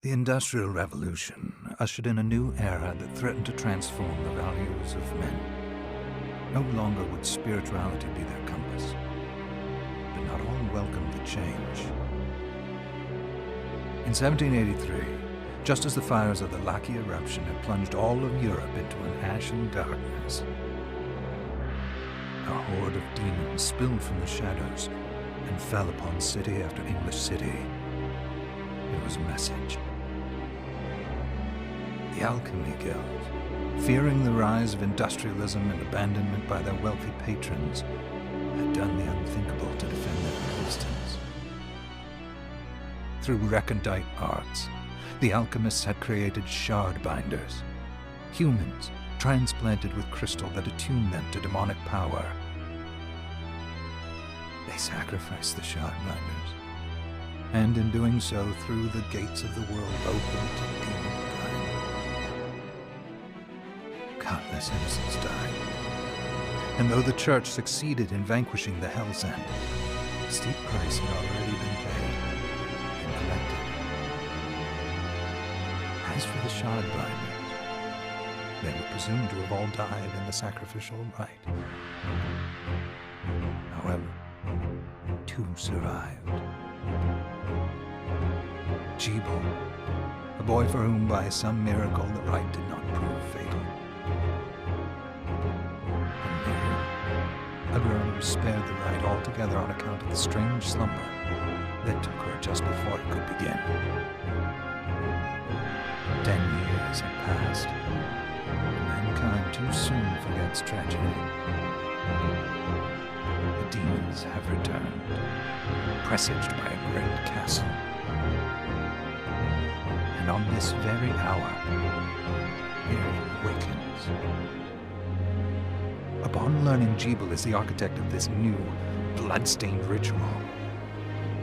The Industrial Revolution ushered in a new era that threatened to transform the values of men. No longer would spirituality be their compass, but not all welcomed the change. In 1783, just as the fires of the Laki eruption had plunged all of Europe into an ashen darkness, a horde of demons spilled from the shadows and fell upon city after English city. It was a message. The Alchemy Guild, fearing the rise of industrialism and abandonment by their wealthy patrons, had done the unthinkable to defend their existence. Through recondite arts, the alchemists had created shard binders, humans transplanted with crystal that attuned them to demonic power. They sacrificed the shard binders, and in doing so threw the gates of the world open to demonkind. Countless innocents died, and though the Church succeeded in vanquishing the Hell's End, a steep price had already been paid and collected. As for the shard binders, they were presumed to have all died in the sacrificial rite. However, 2 survived. Jebel, a boy for whom by some miracle the rite did not prove fatal. And Miriam, a girl who spared the rite altogether on account of the strange slumber that took her just before it could begin. 10 years had passed, and mankind too soon forgets tragedy. The demons have returned, presaged by a great castle. And on this very hour, Miriam awakens. Upon learning Jebel is the architect of this new, bloodstained ritual,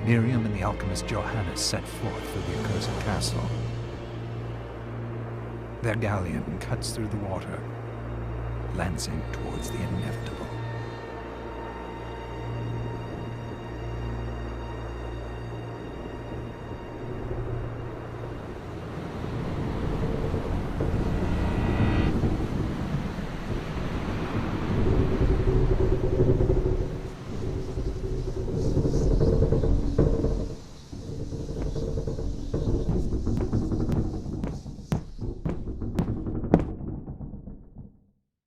Miriam and the alchemist Johannes set forth for the accursed castle. Their galleon cuts through the water, lancing towards the inevitable.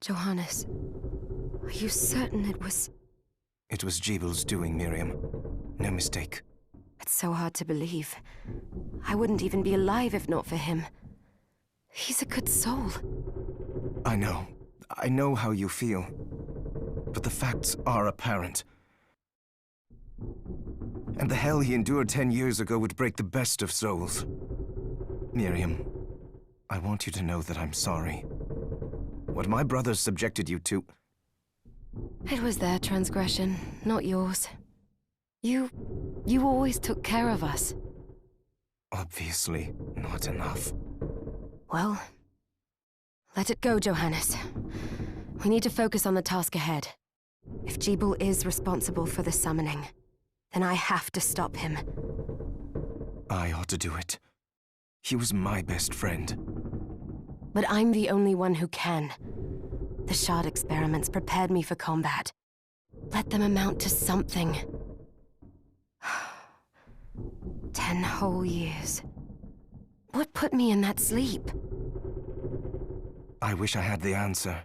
Johannes, are you certain it was... It was Jebel's doing, Miriam. No mistake. It's so hard to believe. I wouldn't even be alive if not for him. He's a good soul. I know. I know how you feel. But the facts are apparent. And the hell he endured 10 years ago would break the best of souls. Miriam, I want you to know that I'm sorry. What my brothers subjected you to... It was their transgression, not yours. You always took care of us. Obviously, not enough. Well, let it go, Johannes. We need to focus on the task ahead. If Jebel is responsible for the summoning, then I have to stop him. I ought to do it. He was my best friend. But I'm the only one who can. The Shard experiments prepared me for combat. Let them amount to something. 10 whole years. What put me in that sleep? I wish I had the answer.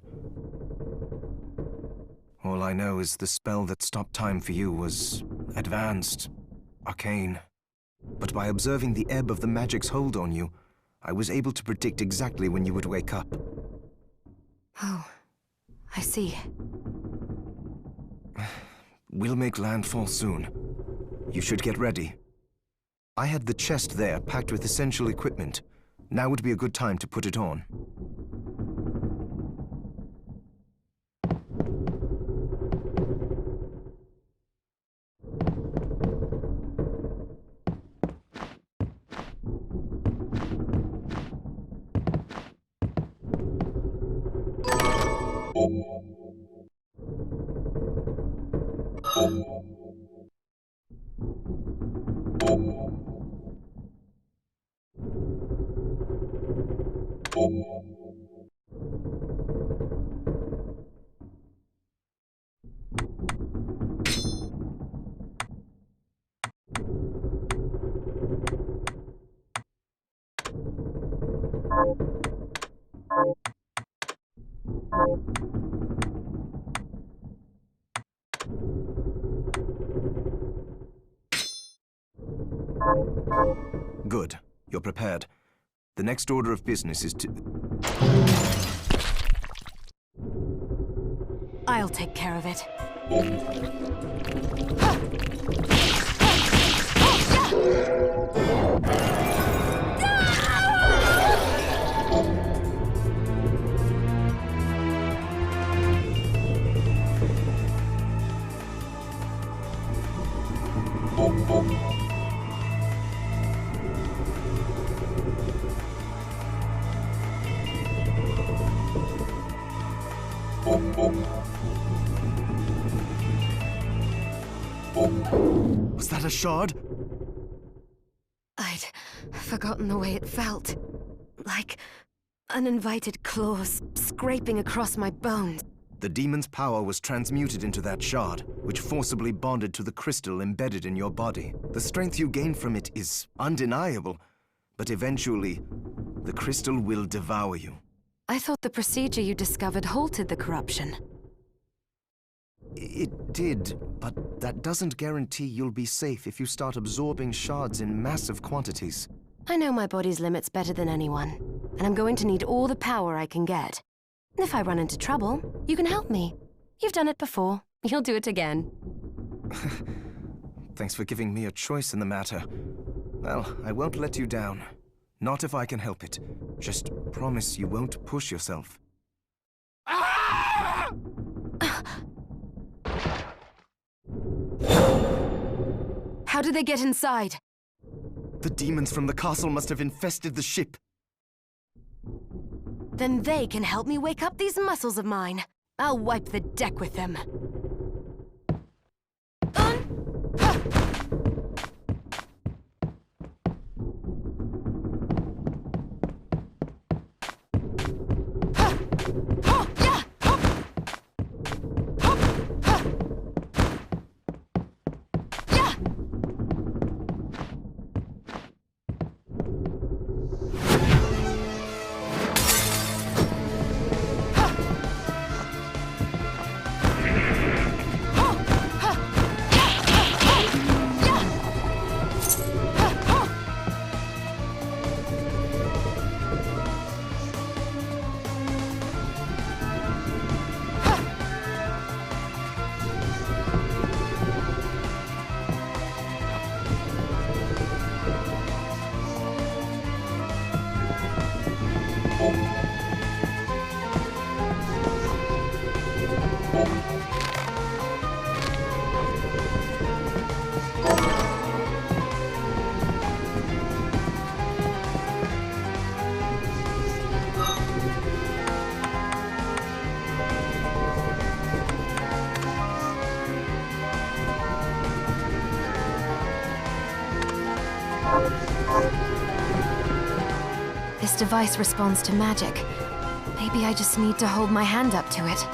All I know is the spell that stopped time for you was advanced, arcane. But by observing the ebb of the magic's hold on you, I was able to predict exactly when you would wake up. Oh, I see. We'll make landfall soon. You should get ready. I had the chest there packed with essential equipment. Now would be a good time to put it on. Good. You're prepared. The next order of business is to... I'll take care of it. Was that a shard? I'd forgotten the way it felt. Like uninvited claws scraping across my bones. The demon's power was transmuted into that shard, which forcibly bonded to the crystal embedded in your body. The strength you gain from it is undeniable, but eventually, the crystal will devour you. I thought the procedure you discovered halted the corruption. It did, but that doesn't guarantee you'll be safe if you start absorbing shards in massive quantities. I know my body's limits better than anyone, and I'm going to need all the power I can get. If I run into trouble, you can help me. You've done it before. You'll do it again. Thanks for giving me a choice in the matter. Well, I won't let you down. Not if I can help it. Just promise you won't push yourself. How did they get inside? The demons from the castle must have infested the ship. Then they can help me wake up these muscles of mine. I'll wipe the deck with them. This device responds to magic. Maybe I just need to hold my hand up to it.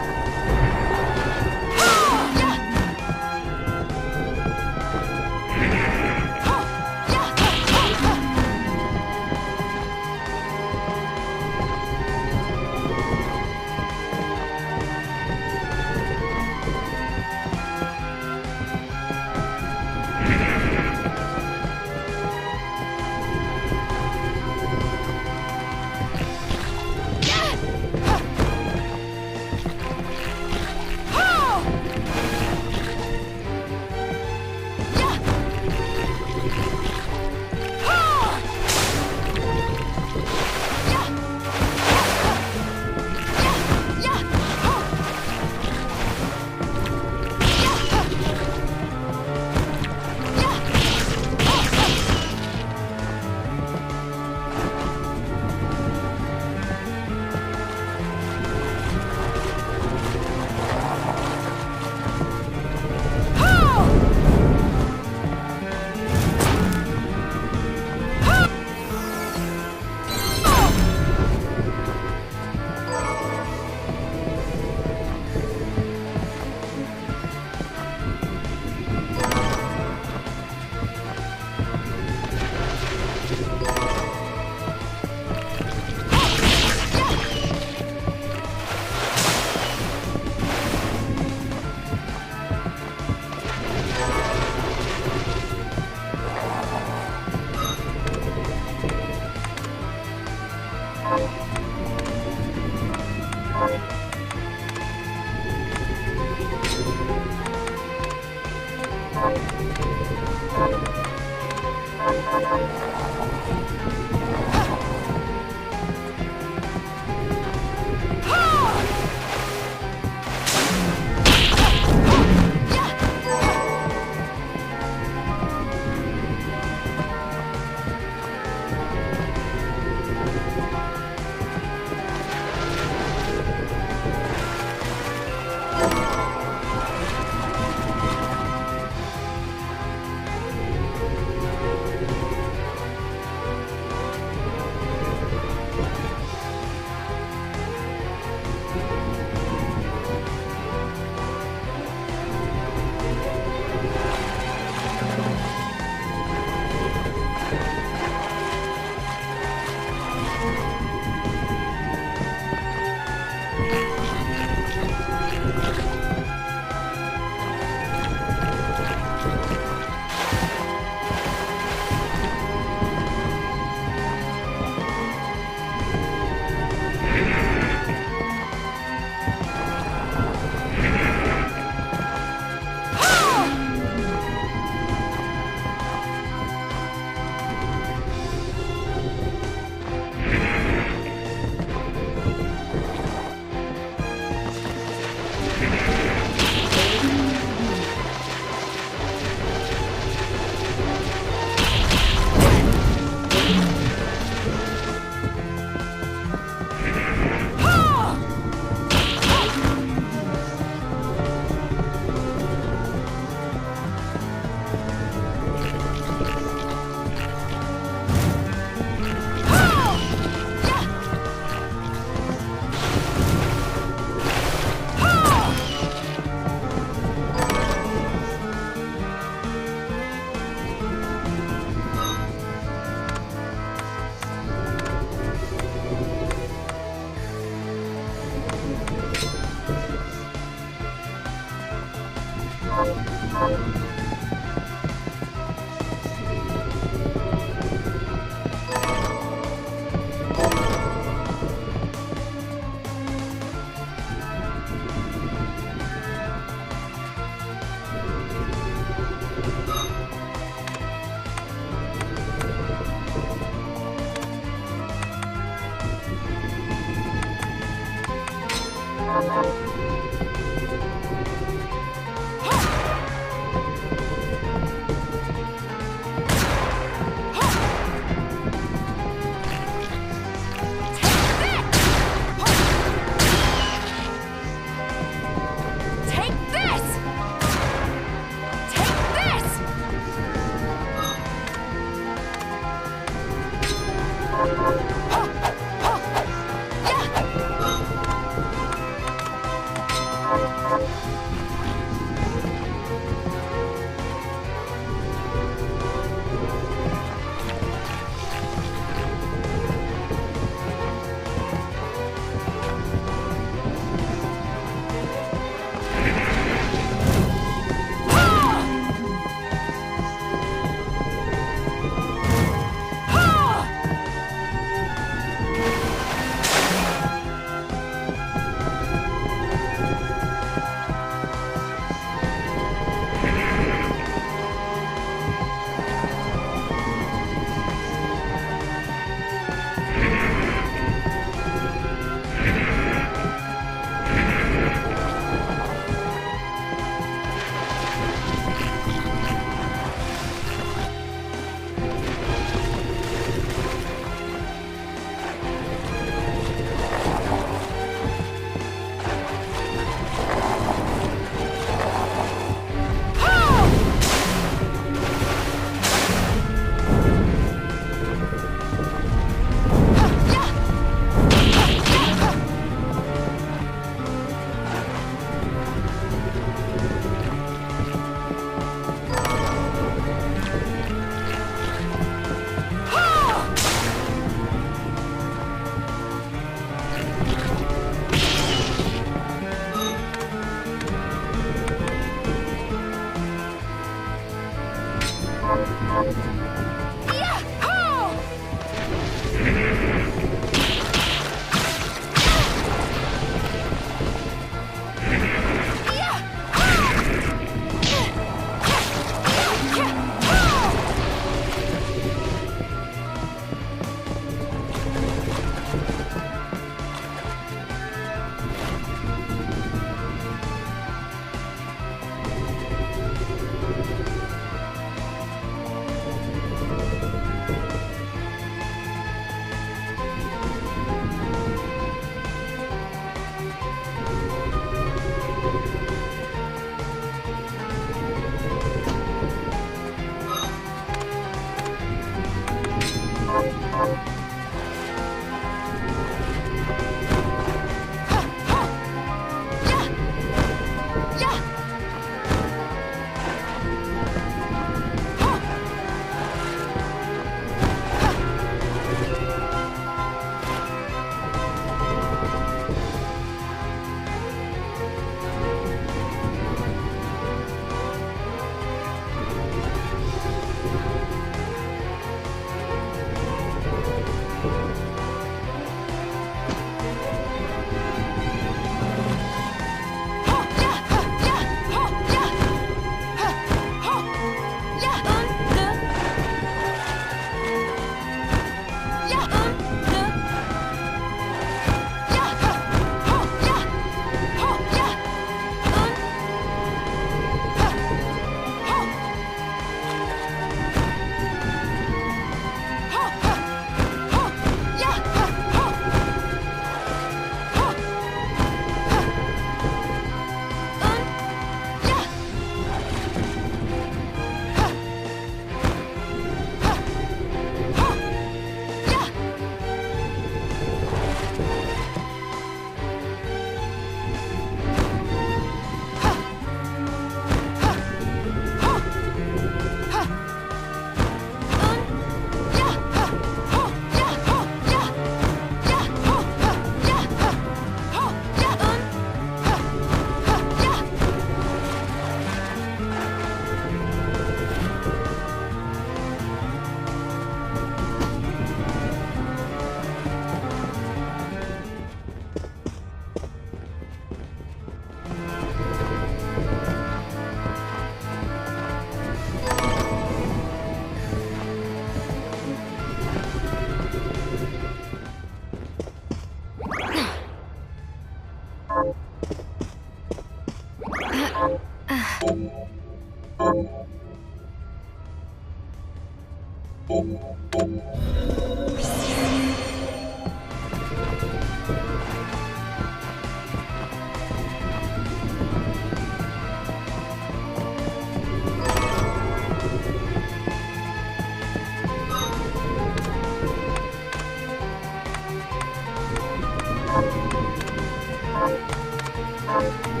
Yeah!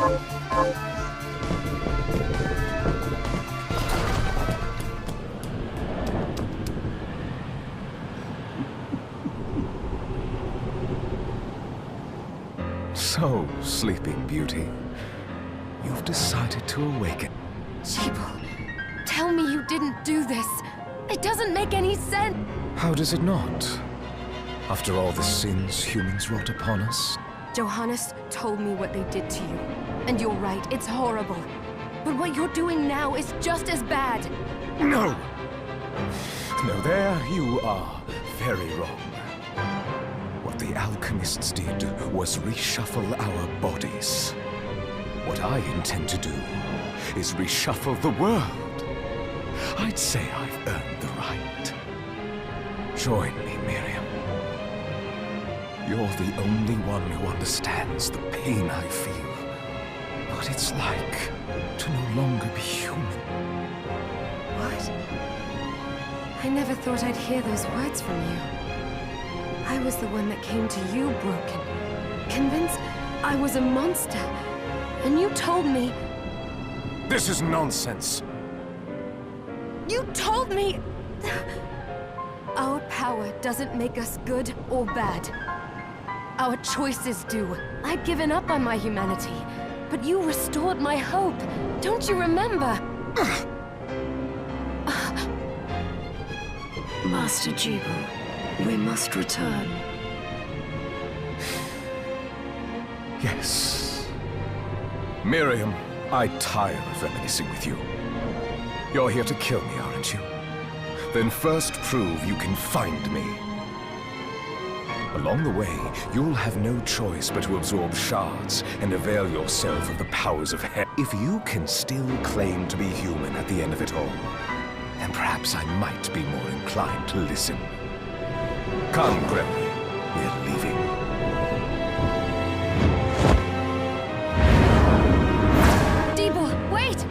So, Sleeping Beauty, you've decided to awaken. Jibal, tell me you didn't do this. It doesn't make any sense. How does it not? After all the sins humans wrought upon us? Johannes told me what they did to you. And you're right, it's horrible. But what you're doing now is just as bad. No! No, there you are very wrong. What the alchemists did was reshuffle our bodies. What I intend to do is reshuffle the world. I'd say I've earned the right. Join me, Miriam. You're the only one who understands the pain I feel. What it's like to no longer be human. What? I never thought I'd hear those words from you. I was the one that came to you broken, convinced I was a monster. And you told me... This is nonsense. You told me... Our power doesn't make us good or bad. Our choices do. I'd given up on my humanity, but you restored my hope. Don't you remember? Master Jibal, we must return. Yes. Miriam, I tire of reminiscing with you. You're here to kill me, aren't you? Then first prove you can find me. Along the way, you'll have no choice but to absorb shards and avail yourself of the powers of hell. If you can still claim to be human at the end of it all, then perhaps I might be more inclined to listen. Come, Gremlin. We're leaving. Jibal, wait!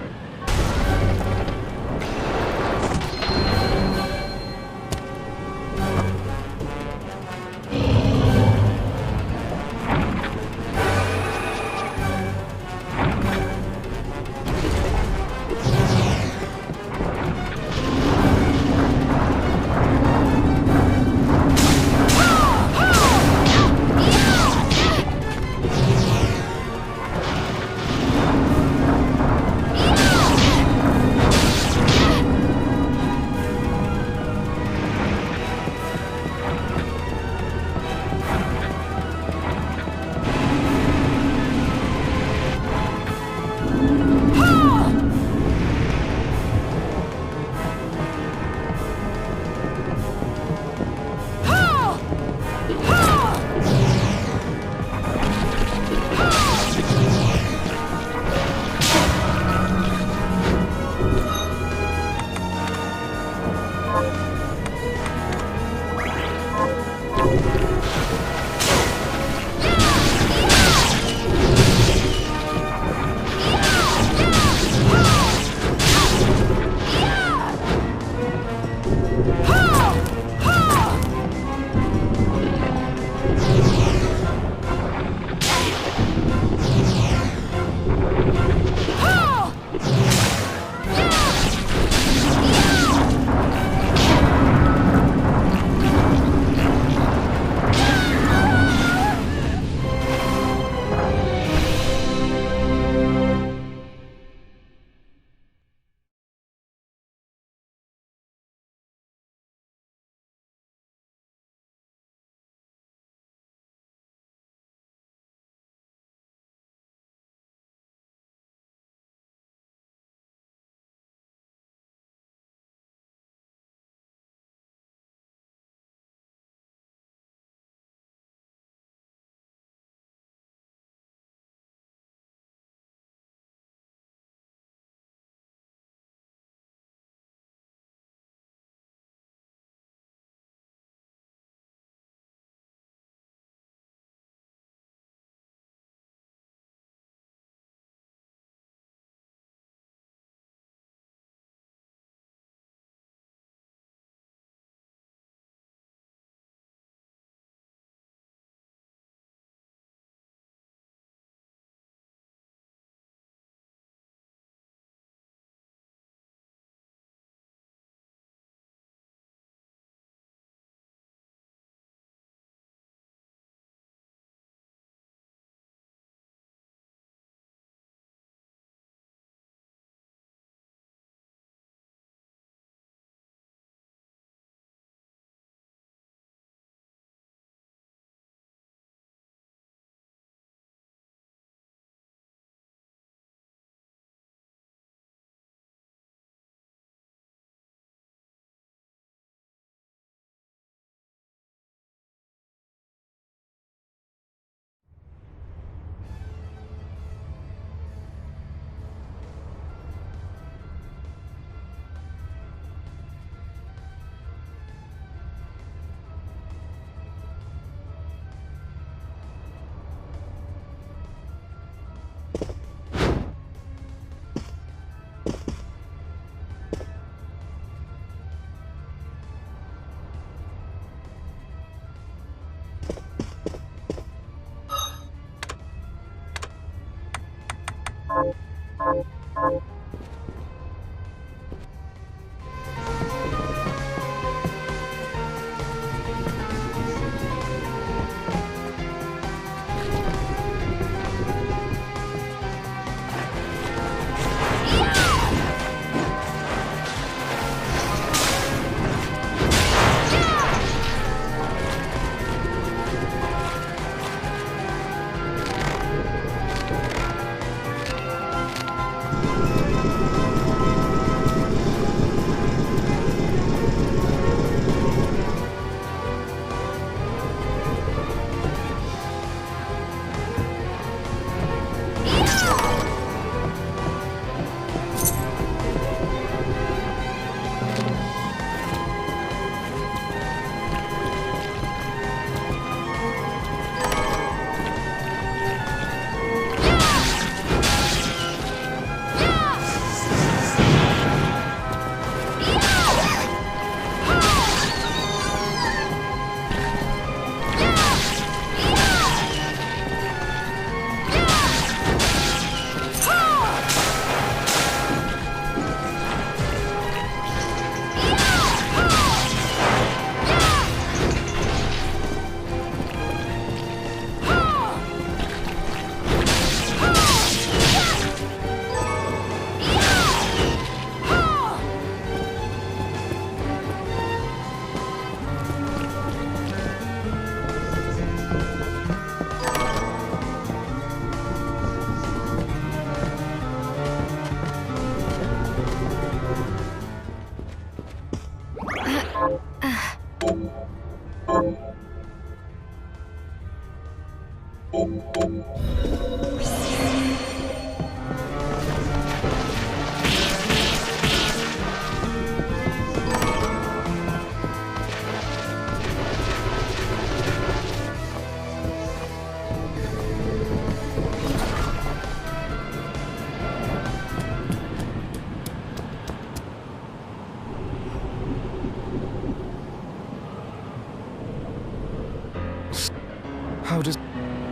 How does...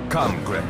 Come, Grim.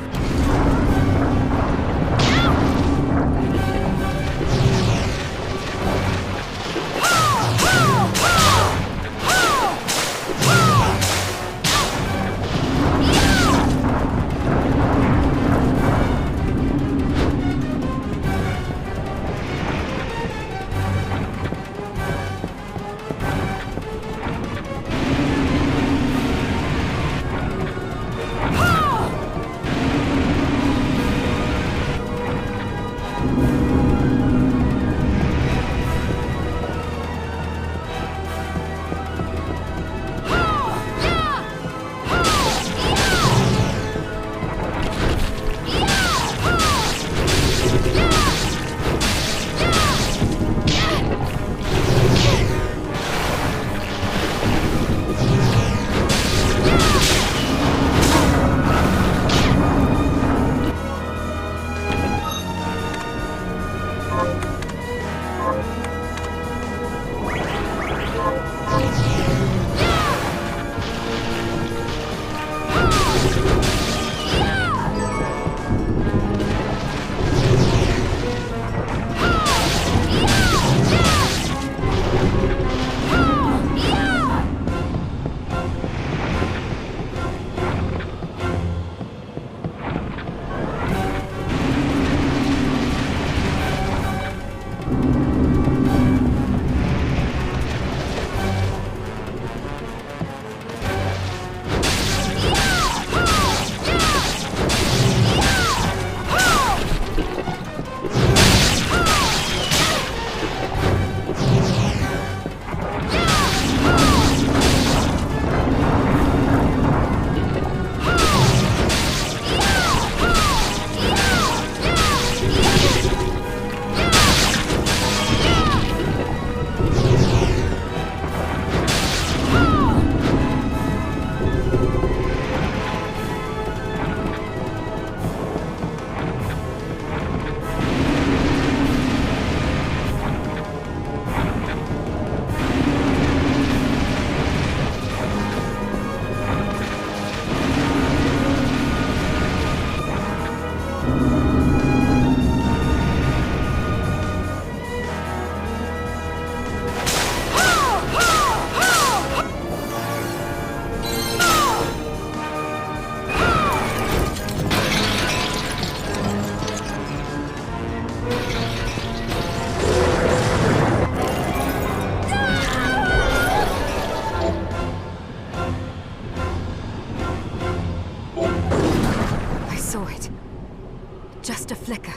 Just a flicker.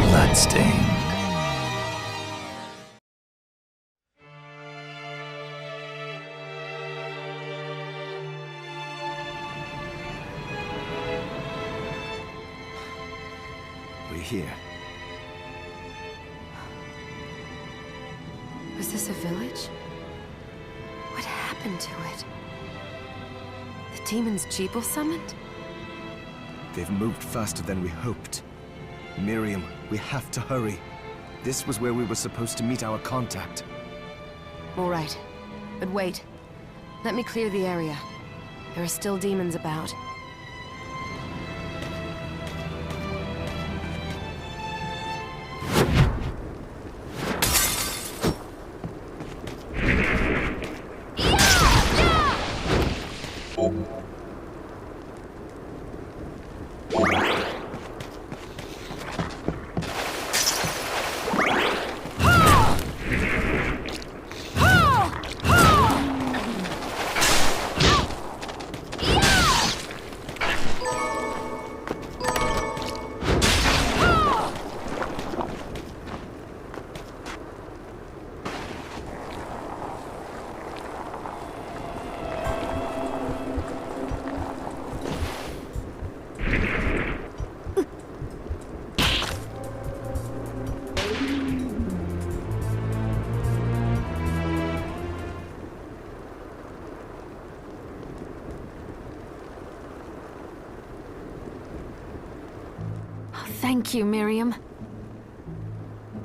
Bloodstained. We're here. Was this a village? What happened to it? The demons Jebel summoned? They've moved faster than we hoped. Miriam, we have to hurry. This was where we were supposed to meet our contact. All right. But wait. Let me clear the area. There are still demons about. Thank you, Miriam.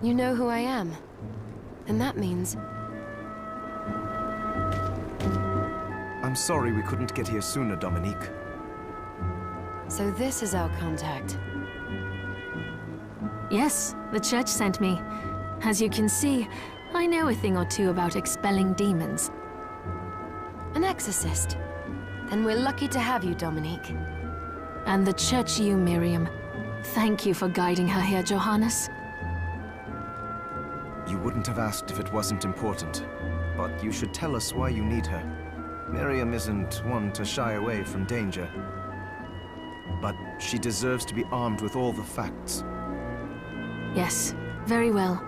You know who I am. And that means... I'm sorry we couldn't get here sooner, Dominique. So this is our contact. Yes, the church sent me. As you can see, I know a thing or two about expelling demons. An exorcist. Then we're lucky to have you, Dominique. And the church you, Miriam. Thank you for guiding her here, Johannes. You wouldn't have asked if it wasn't important. But you should tell us why you need her. Miriam isn't one to shy away from danger. But she deserves to be armed with all the facts. Yes, very well.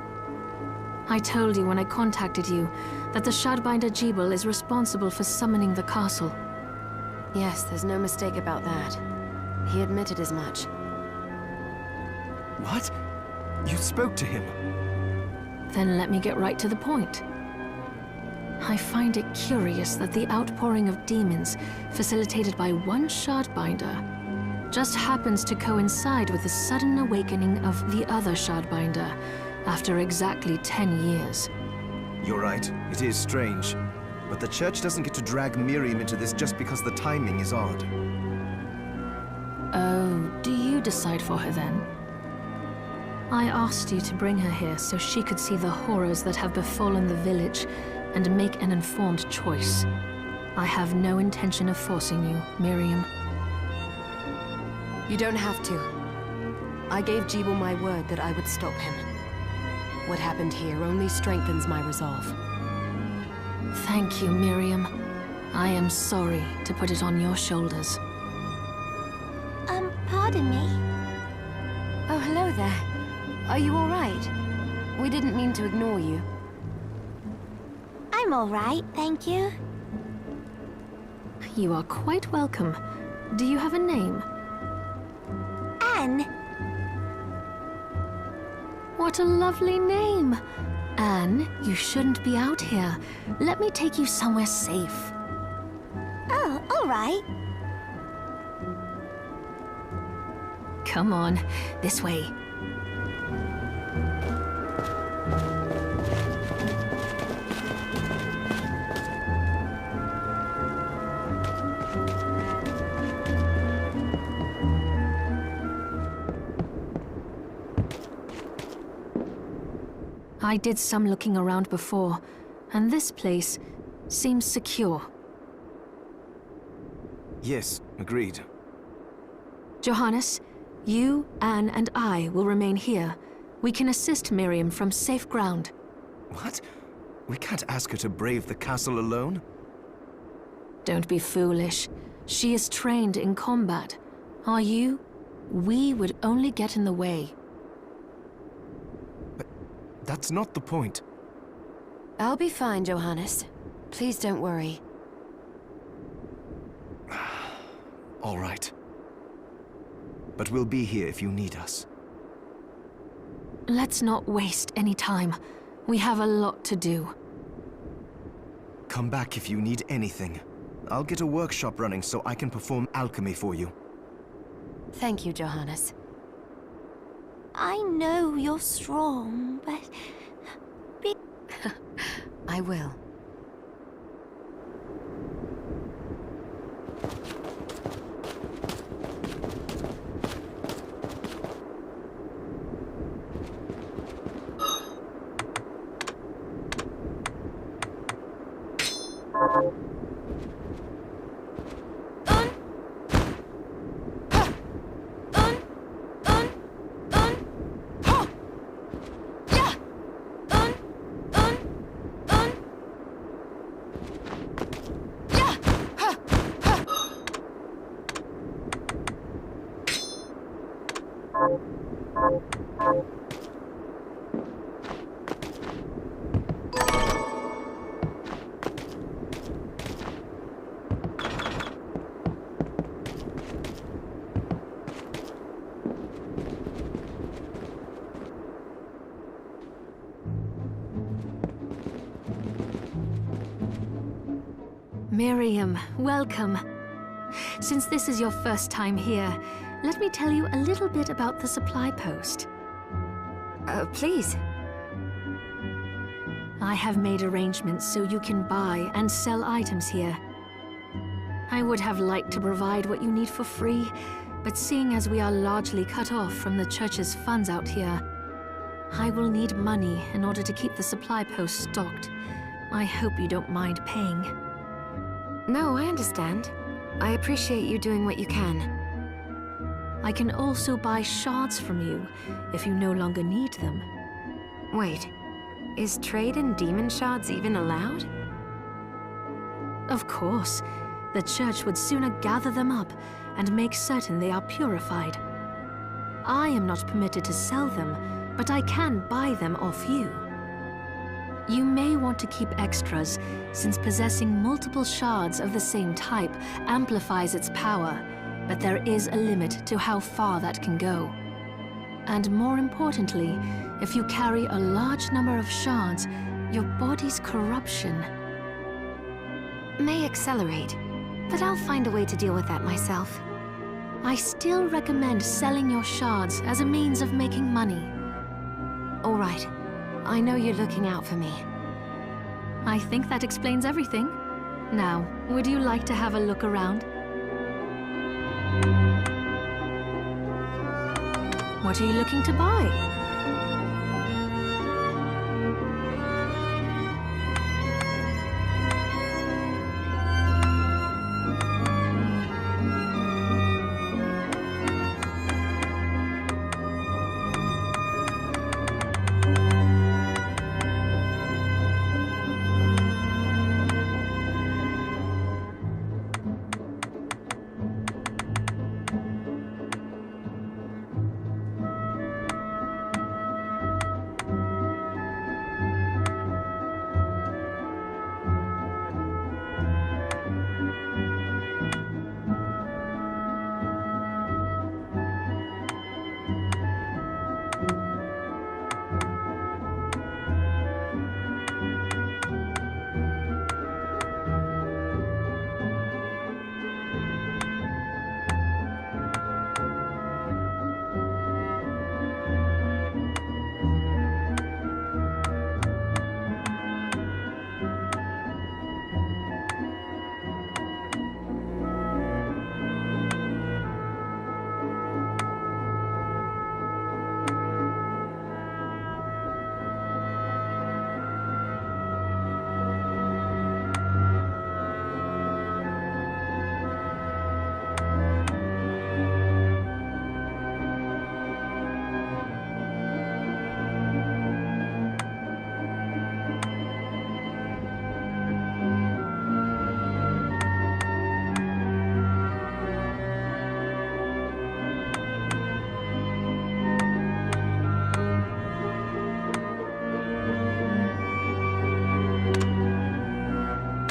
I told you when I contacted you that the Shardbinder Jebel is responsible for summoning the castle. Yes, there's no mistake about that. He admitted as much. What? You spoke to him? Then let me get right to the point. I find it curious that the outpouring of demons, facilitated by one Shardbinder, just happens to coincide with the sudden awakening of the other Shardbinder, after exactly 10 years. You're right, it is strange. But the church doesn't get to drag Miriam into this just because the timing is odd. Oh, do you decide for her then? I asked you to bring her here so she could see the horrors that have befallen the village and make an informed choice. I have no intention of forcing you, Miriam. You don't have to. I gave Jebel my word that I would stop him. What happened here only strengthens my resolve. Thank you, Miriam. I am sorry to put it on your shoulders. Pardon me? Oh, hello there. Are you all right? We didn't mean to ignore you. I'm all right, thank you. You are quite welcome. Do you have a name? Anne. What a lovely name! Anne, you shouldn't be out here. Let me take you somewhere safe. Oh, all right. Come on, this way. I did some looking around before, and this place seems secure. Yes, agreed. Johannes, you, Anne, and I will remain here. We can assist Miriam from safe ground. What? We can't ask her to brave the castle alone? Don't be foolish. She is trained in combat. Are you? We would only get in the way. But that's not the point. I'll be fine, Johannes. Please don't worry. All right. But we'll be here if you need us. Let's not waste any time. We have a lot to do. Come back if you need anything. I'll get a workshop running so I can perform alchemy for you. Thank you, Johannes. I know you're strong, but... I will. Miriam, welcome. Since this is your first time here, let me tell you a little bit about the supply post. Please. I have made arrangements so you can buy and sell items here. I would have liked to provide what you need for free, but seeing as we are largely cut off from the church's funds out here, I will need money in order to keep the supply post stocked. I hope you don't mind paying. No, I understand. I appreciate you doing what you can. I can also buy shards from you if you no longer need them. Wait, is trade in demon shards even allowed? Of course. The church would sooner gather them up and make certain they are purified. I am not permitted to sell them, but I can buy them off you. You may want to keep extras, since possessing multiple shards of the same type amplifies its power, but there is a limit to how far that can go. And more importantly, if you carry a large number of shards, your body's corruption may accelerate, but I'll find a way to deal with that myself. I still recommend selling your shards as a means of making money. All right. I know you're looking out for me. I think that explains everything. Now, would you like to have a look around? What are you looking to buy?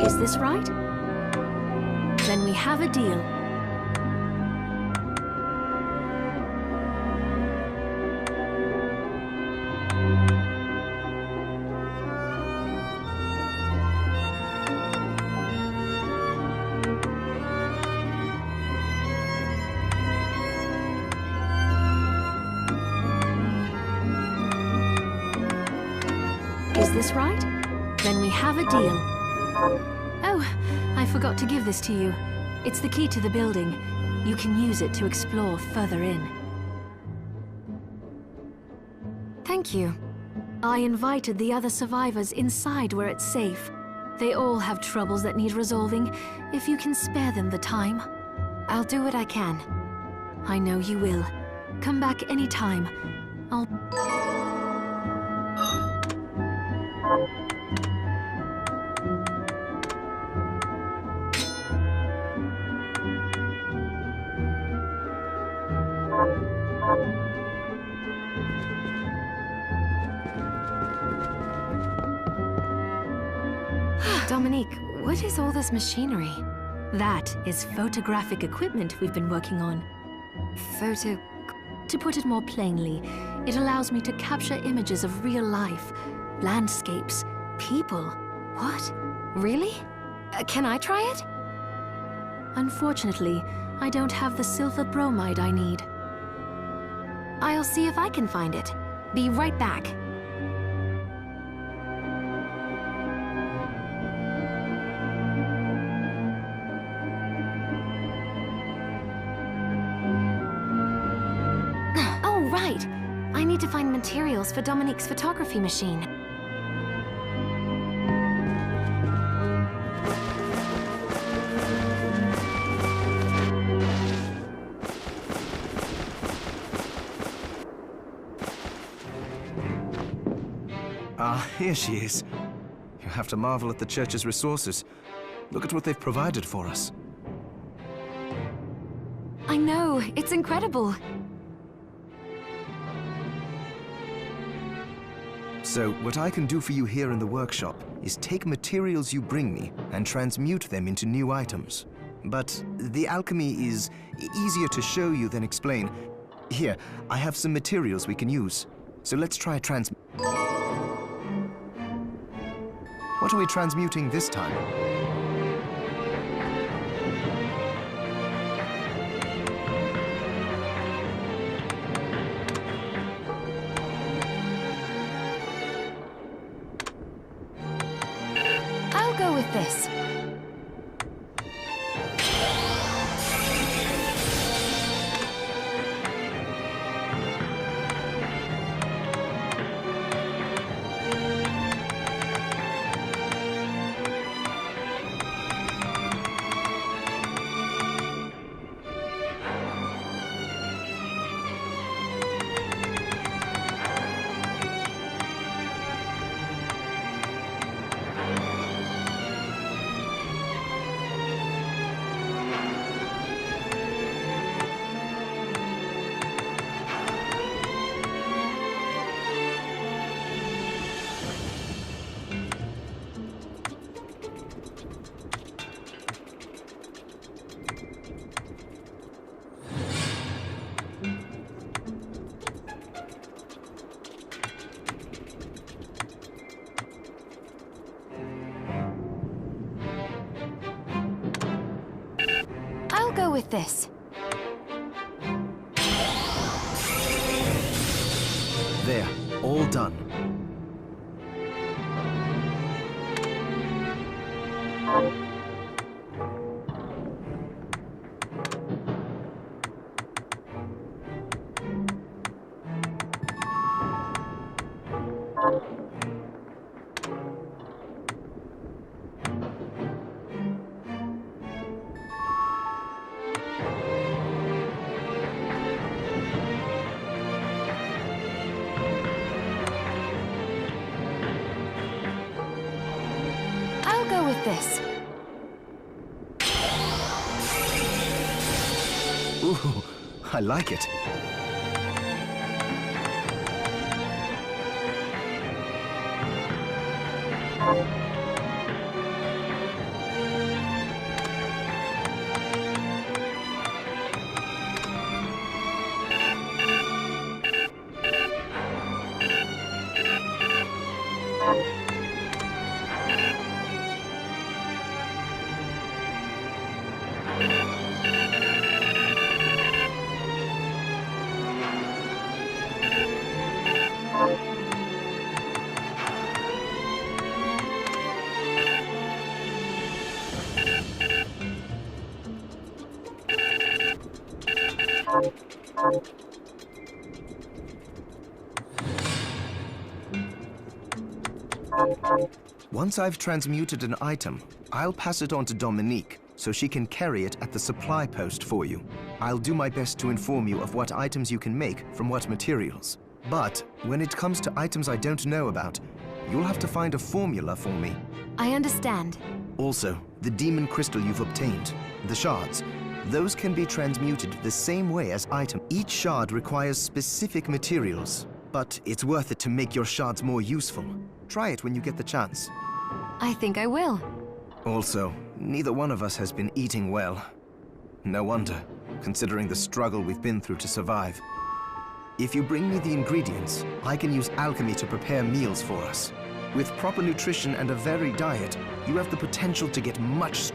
Is this right? Then we have a deal. Is this right? Then we have a deal. Oh, I forgot to give this to you. It's the key to the building. You can use it to explore further in. Thank you. I invited the other survivors inside where it's safe. They all have troubles that need resolving, if you can spare them the time. I'll do what I can. I know you will. Come back anytime. I'll... Dominique, what is all this machinery? That is photographic equipment we've been working on. Photo... To put it more plainly, it allows me to capture images of real life, landscapes, people. What? Really? Can I try it? Unfortunately, I don't have the silver bromide I need. I'll see if I can find it. Be right back. Oh, right. I need to find materials for Dominique's photography machine. Here she is. You have to marvel at the church's resources. Look at what they've provided for us. I know, it's incredible. So, what I can do for you here in the workshop is take materials you bring me and transmute them into new items. But the alchemy is easier to show you than explain. Here, I have some materials we can use. So let's try What are we transmuting this time? I'll go with this. I'll go with this. There, all done. I'll go with this. Ooh, I like it. Once I've transmuted an item, I'll pass it on to Dominique, so she can carry it at the supply post for you. I'll do my best to inform you of what items you can make from what materials. But when it comes to items I don't know about, you'll have to find a formula for me. I understand. Also, the demon crystal you've obtained, the shards, those can be transmuted the same way as item. Each shard requires specific materials, but it's worth it to make your shards more useful. Try it when you get the chance. I think I will. Also, neither one of us has been eating well. No wonder, considering the struggle we've been through to survive. If you bring me the ingredients, I can use alchemy to prepare meals for us. With proper nutrition and a varied diet, you have the potential to get much...